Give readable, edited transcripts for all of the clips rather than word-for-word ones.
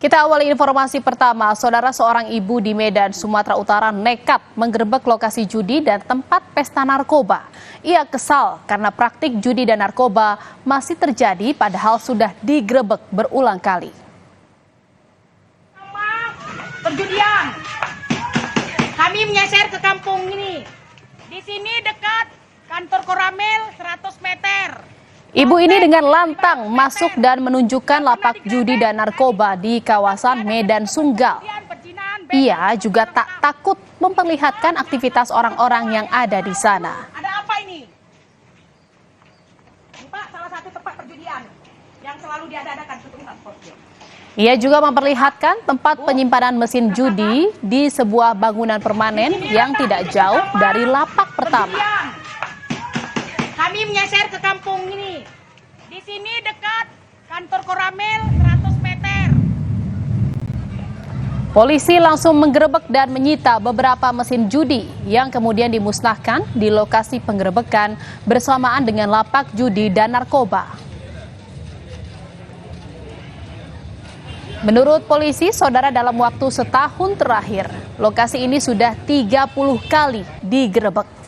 Kita awali informasi pertama, saudara seorang ibu di Medan, Sumatera Utara nekat menggerebek lokasi judi dan tempat pesta narkoba. Ia kesal karena praktik judi dan narkoba masih terjadi padahal sudah digerebek berulang kali. Perjudian, kami menyeser ke kampung ini. Di sini dekat kantor Koramil 100 meter. Ibu ini dengan lantang masuk dan menunjukkan lapak judi dan narkoba di kawasan Medan Sunggal. Ia juga tak takut memperlihatkan aktivitas orang-orang yang ada di sana. Ada apa ini? Ini Pak, salah satu tempat perjudian yang selalu diadakan. Ia juga memperlihatkan tempat penyimpanan mesin judi di sebuah bangunan permanen yang tidak jauh dari lapak pertama. Kami menyeser ke kampung ini. Di sini dekat kantor Koramil 100 meter. Polisi langsung menggerebek dan menyita beberapa mesin judi yang kemudian dimusnahkan di lokasi penggerebekan bersamaan dengan lapak judi dan narkoba. Menurut polisi, saudara, dalam waktu setahun terakhir, lokasi ini sudah 30 kali digerebek.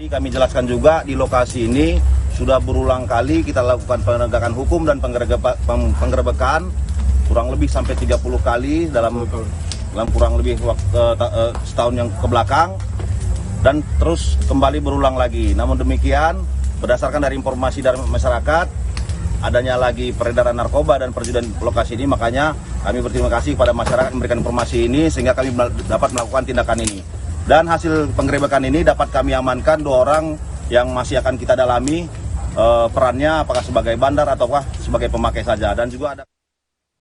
Kami jelaskan juga di lokasi ini sudah berulang kali kita lakukan penegakan hukum dan penggerebekan kurang lebih sampai 30 kali dalam kurang lebih setahun yang kebelakang dan terus kembali berulang lagi. Namun demikian, berdasarkan dari informasi dari masyarakat adanya lagi peredaran narkoba dan perjudian lokasi ini, makanya kami berterima kasih kepada masyarakat memberikan informasi ini sehingga kami dapat melakukan tindakan ini. Dan hasil penggerebekan ini dapat kami amankan 2 orang yang masih akan kita dalami perannya apakah sebagai bandar ataukah sebagai pemakai saja, dan juga ada